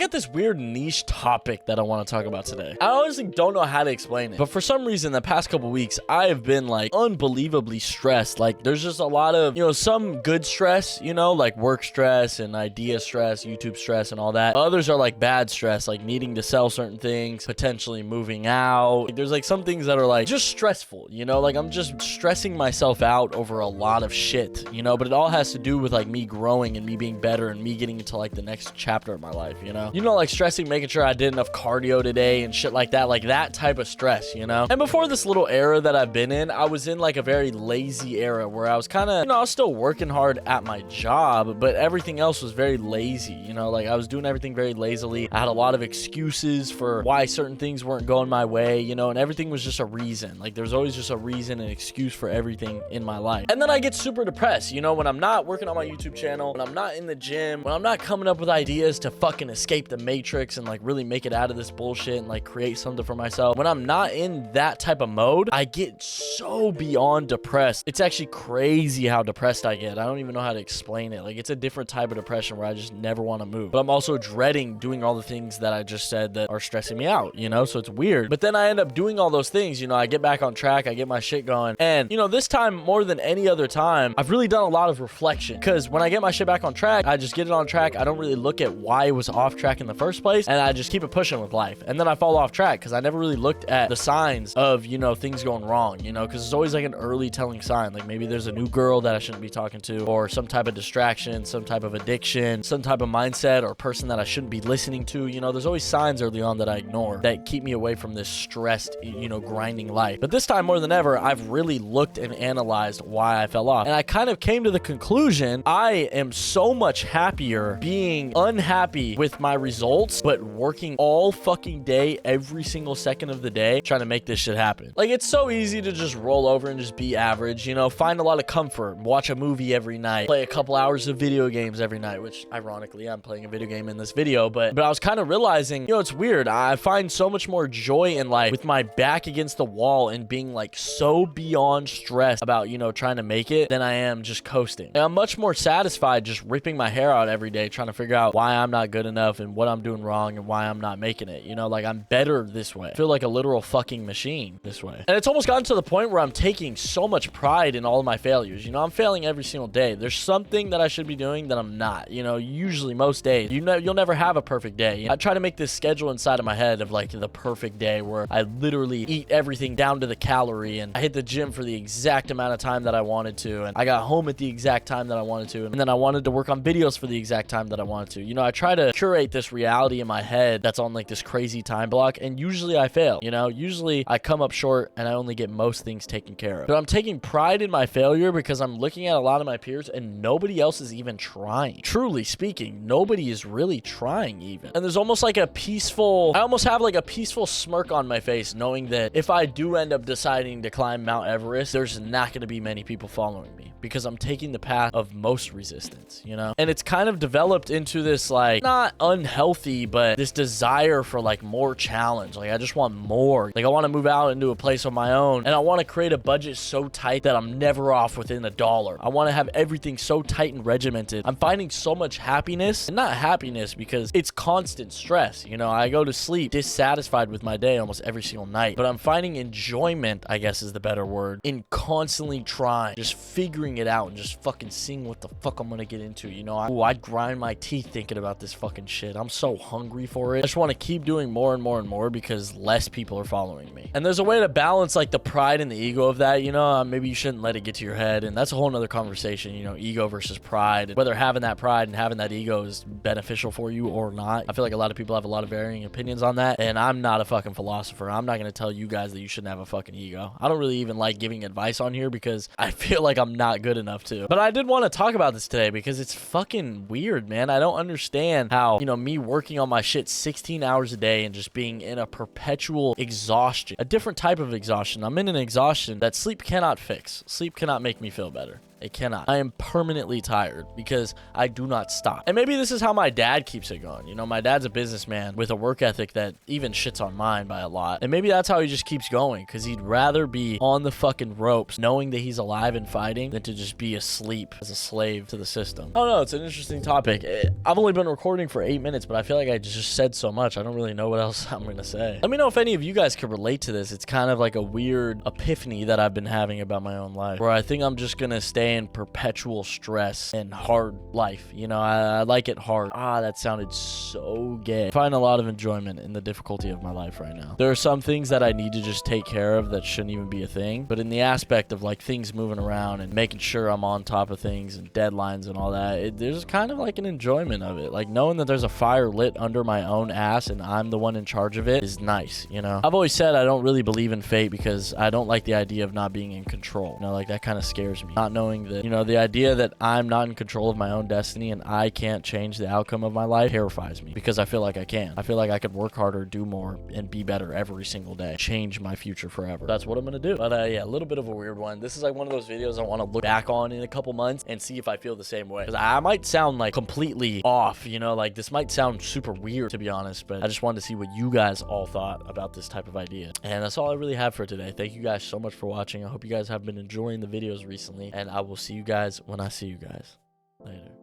got this weird niche topic that I want to talk about today. I honestly don't know how to explain it, but for some reason the past couple weeks I have been like unbelievably stressed. Like there's just a lot of, some good stress, like work stress and idea stress, YouTube stress and all that. Others are like bad stress, like needing to sell certain things, potentially moving out. Like, there's like some things that are like just stressful, like I'm just stressing myself out over a lot of shit, but it all has to do with like me growing and me being better and me getting into like the next chapter of my life, like stressing, making sure I did enough cardio today and shit like that type of stress, And before this little era that I've been in, I was in like a very lazy era where I was kind of, I was still working hard at my job, but everything else was very lazy, like I was doing everything very lazily. I had a lot of excuses for why certain things weren't going my way, and everything was just a reason. Like there's always just a reason and excuse for everything in my life. And then I get super depressed, when I'm not working on my YouTube channel, when I'm not in the gym, when I'm not coming up with ideas to fucking escape the matrix and like really make it out of this bullshit and like create something for myself. When I'm not in that type of mode, I get so beyond depressed. It's actually crazy how depressed I get. I don't even know how to explain it. Like it's a different type of depression where I just never want to move. But I'm also dreading doing all the things that I just said that are stressing me out, so it's weird. But then I end up doing all those things, I get back on track, I get my shit going. And, this time more than any other time, I've really done a lot of reflection, because when I get my shit back on track, I just get it on track. I don't really look at why it was off track in the first place, and I just keep it pushing with life. And then I fall off track because I never really looked at the signs of, things going wrong, because it's always like an early telling sign. Like maybe there's a new girl that I shouldn't be talking to, or some type of distraction, some type of addiction, some type of mindset or person that I shouldn't be listening to. There's always signs early on that I ignore that keep me away from this stressed, grinding life. But this time more than ever, I've really looked and analyzed why I fell off. And I kind of came to the conclusion I am so much happier being unhappy with my results, but working all fucking day, every single second of the day, trying to make this shit happen. Like it's so easy to just roll over and just be average, find a lot of comfort, watch a movie every night, play a couple hours of video games every night, which ironically I'm playing a video game in this video, but I was kind of realizing, it's weird. I find so much more joy in life with my back against the wall and being like so beyond stressed about, trying to make it than I am just coasting. And I'm much more satisfied just ripping my hair out every day, trying to figure out why I'm not good enough and what I'm doing wrong and why I'm not making it. Like I'm better this way. I feel like a literal fucking machine this way. And it's almost gotten to the point where I'm taking so much pride in all of my failures. I'm failing every single day. There's something that I should be doing that I'm not. Usually most days, you'll never have a perfect day. I try to make this schedule inside of my head of like the perfect day where I literally eat everything down to the calorie and I hit the gym for the exact amount of time that I wanted to, and I got home at the exact time that I wanted to, and then I wanted to work on videos for the exact time that I wanted to. I try to curate this reality in my head that's on like this crazy time block, and usually I fail. Usually I come up short and I only get most things taken care of. But I'm taking pride in my failure because I'm looking at a lot of my peers and nobody else is even trying. Truly speaking, nobody is really trying even. And there's almost like I almost have like a peaceful smirk on my face knowing that if I do end up deciding to climb Mount Everest, there's not going to be many people following me because I'm taking the path of most resistance, And it's kind of developed into this like not unhealthy, but this desire for like more challenge. Like I just want more. Like I want to move out into a place on my own, and I want to create a budget so tight that I'm never off within $1. I want to have everything so tight and regimented. I'm finding so much happiness, and not happiness because it's constant stress. I go to sleep dissatisfied with my day almost every single night, but I'm finding enjoyment, I guess is the better word, in constantly trying, just figuring it out and just fucking seeing what the fuck I'm gonna get into. I'd grind my teeth thinking about this fucking shit. I'm so hungry for it. I just want to keep doing more and more and more because less people are following me. And there's a way to balance like the pride and the ego of that. Maybe you shouldn't let it get to your head, and that's a whole nother conversation. Ego versus pride, whether having that pride and having that ego is beneficial for you or not. I feel like a lot of people have a lot of varying opinions on that, and I'm not a fucking philosopher. I'm not gonna tell you guys that you shouldn't have a fucking ego. I don't really even like giving advice on here because I feel like I'm not good enough to. But I did want to talk about this today because it's fucking weird, man. I don't understand how, me working on my shit 16 hours a day and just being in a perpetual exhaustion, a different type of exhaustion. I'm in an exhaustion that sleep cannot fix. Sleep cannot make me feel better. It cannot. I am permanently tired because I do not stop. And maybe this is how my dad keeps it going. You know, my dad's a businessman with a work ethic that even shits on mine by a lot. And maybe that's how he just keeps going, because he'd rather be on the fucking ropes knowing that he's alive and fighting than to just be asleep as a slave to the system. I don't know. It's an interesting topic. I've only been recording for 8 minutes, but I feel like I just said so much. I don't really know what else I'm going to say. Let me know if any of you guys could relate to this. It's kind of like a weird epiphany that I've been having about my own life, where I think I'm just going to stay in perpetual stress and hard life. You know, I like it hard. That sounded so gay. I find a lot of enjoyment in the difficulty of my life right now. There are some things that I need to just take care of that shouldn't even be a thing, but in the aspect of like things moving around and making sure I'm on top of things and deadlines and all that, there's kind of like an enjoyment of it. Like knowing that there's a fire lit under my own ass and I'm the one in charge of it is nice, you know? I've always said I don't really believe in fate because I don't like the idea of not being in control. You know, like that kind of scares me. Not knowing that, you know, the idea that I'm not in control of my own destiny and I can't change the outcome of my life terrifies me, because I feel like I can. I feel like I could work harder, do more, and be better every single day. Change my future forever. That's what I'm gonna do. But yeah, a little bit of a weird one. This is like one of those videos I want to look back on in a couple months and see if I feel the same way. Because I might sound like completely off, you know, like this might sound super weird to be honest, but I just wanted to see what you guys all thought about this type of idea. And that's all I really have for today. Thank you guys so much for watching. I hope you guys have been enjoying the videos recently, and I will see you guys when I see you guys. Later.